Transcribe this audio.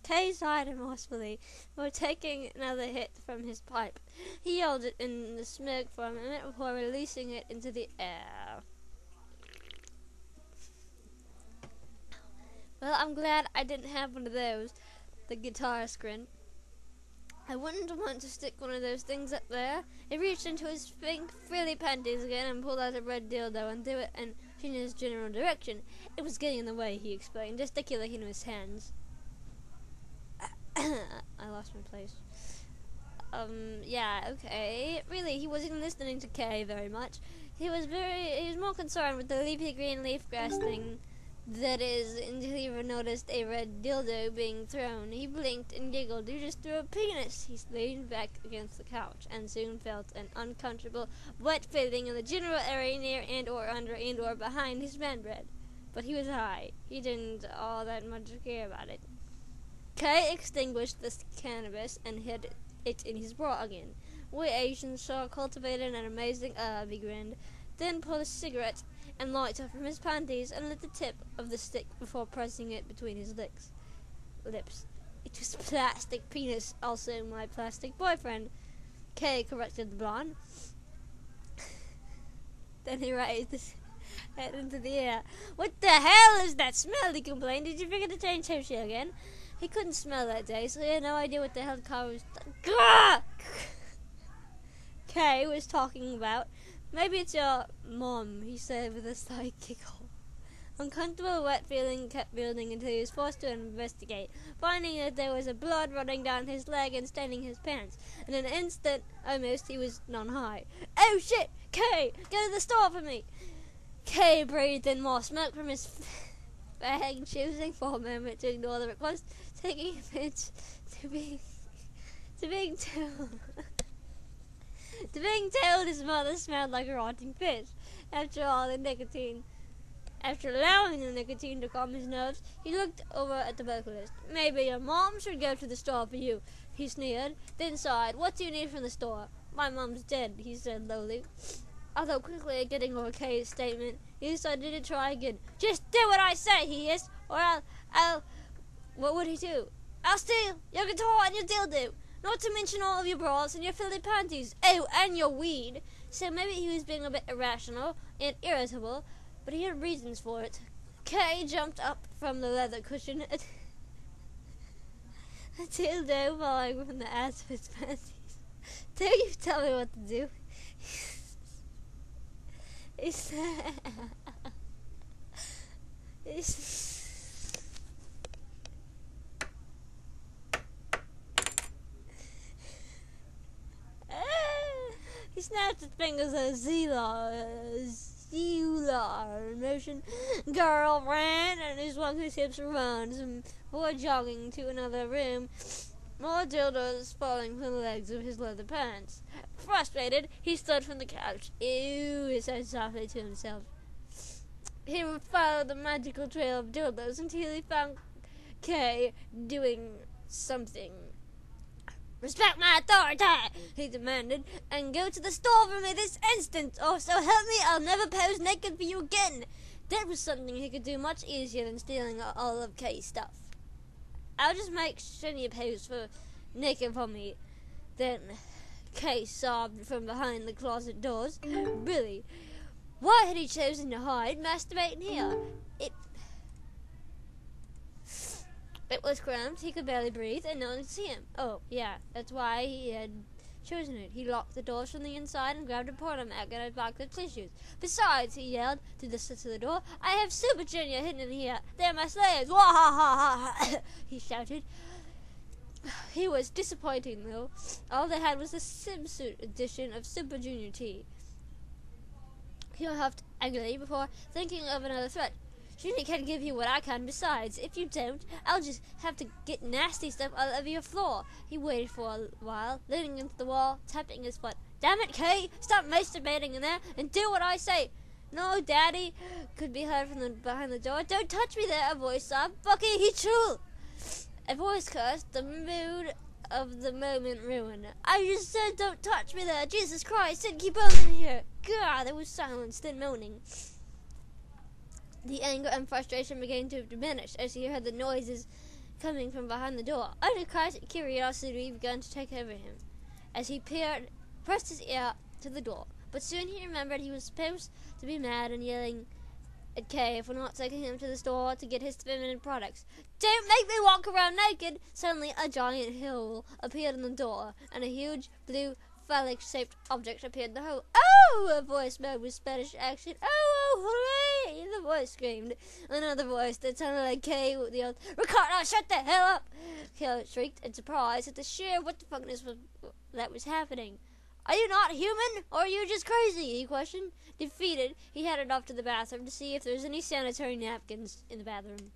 Kay sighed remorsefully before taking another hit from his pipe. He held it in the smoke for a minute before releasing it into the air. Well, I'm glad I didn't have one of those, the guitarist grinned. I wouldn't want to stick one of those things up there. He reached into his pink frilly panties again and pulled out a red dildo and threw it in Gina's general direction. It was getting in the way, he explained, gesticulating with his hands. I lost my place. Yeah, okay. Really, he wasn't listening to Kay very much. He was more concerned with the leafy green leaf grass thing. That is, until he noticed a red dildo being thrown. He blinked and giggled. You just threw a penis. He leaned back against the couch and soon felt an uncomfortable, wet feeling in the general area near and or under and or behind his man bread. But he was high. He didn't all that much care about it. Kay extinguished the cannabis and hid it in his bra again. We Asians saw cultivated an amazing he grinned, then pulled a cigarette and lighter from his panties and lit the tip of the stick before pressing it between his lips. It was plastic penis, also my plastic boyfriend. Kay corrected the blonde. Then he raised his head into the air. What the hell is that smell? He complained. Did you forget to change sushi again? He couldn't smell that day, so he had no idea what the hell the car was. Kay was talking about. Maybe it's your mom, he said with a slight giggle. Uncomfortable wet feeling kept building until he was forced to investigate, finding that there was a blood running down his leg and staining his pants. In an instant, almost, he was non-high. Oh shit! Kay! Go to the store for me! Kay breathed in more smoke from his bag, choosing for a moment to ignore the request, taking offense to being told. To being told his mother smelled like a rotting fish. After allowing the nicotine to calm his nerves, he looked over at the vocalist. Maybe your mom should go to the store for you, he sneered, then sighed. What do you need from the store? My mom's dead, he said lowly. Although quickly getting over Kay's statement, he decided to try again. Just do what I say, he hissed, or I'll... What would he do? I'll steal your guitar and your dildo. Not to mention all of your bras and your filthy panties. Oh, and your weed. So maybe he was being a bit irrational and irritable, but he had reasons for it. Kay jumped up from the leather cushion, a dildo falling from the ass of his panties. Don't you tell me what to do. He snapped his fingers at Zila motion. Girl ran and he swung his hips around before jogging to another room. More dildos falling from the legs of his leather pants. Frustrated, he stood from the couch. Ew, he said softly to himself. He would follow the magical trail of dildos until he found Kay doing something. Respect my authority, he demanded, and go to the store for me this instant, or so help me, I'll never pose naked for you again. That was something he could do much easier than stealing all of Kay's stuff. I'll just make Shiny pose for naked for me. Then Kay sobbed from behind the closet doors. Really, why had he chosen to hide, masturbate in here? It was cramped, he could barely breathe, and no one could see him. Oh, yeah, that's why he had chosen it. He locked the doors from the inside and grabbed a porno mag and a box of tissues. Besides, he yelled to the slits of the door, I have Super Junior hidden in here. They're my slaves. Wah ha ha ha, he shouted. He was disappointing, though. All they had was the swimsuit edition of Super Junior T. He huffed angrily before thinking of another threat. Junior can't give you what I can. Besides, if you don't, I'll just have to get nasty stuff all over your floor. He waited for a while, leaning into the wall, tapping his foot. Damn it, Kay! Stop masturbating in there and do what I say. No, Daddy, could be heard from behind the door. Don't touch me there, a voice sobbed. Bucky, he true. A voice cursed, the mood of the moment ruined. I just said don't touch me there. Jesus Christ, said keep on in here. God, there was silence, then moaning. The anger and frustration began to diminish as he heard the noises coming from behind the door. Utter curiosity began to take over him as he pressed his ear to the door. But soon he remembered he was supposed to be mad and yelling at Kay for not taking him to the store to get his feminine products. Don't make me walk around naked! Suddenly a giant hill appeared in the door, and a huge blue phallic-shaped object appeared in the hole. Oh! A voice spoke with Spanish accent. Oh, hooray! The voice screamed. Another voice that sounded like Kay yelled, Ricardo, shut the hell up! Kay shrieked in surprise at the sheer what the fuckness that was happening. Are you not human, or are you just crazy? He questioned. Defeated, he headed off to the bathroom to see if there was any sanitary napkins in the bathroom.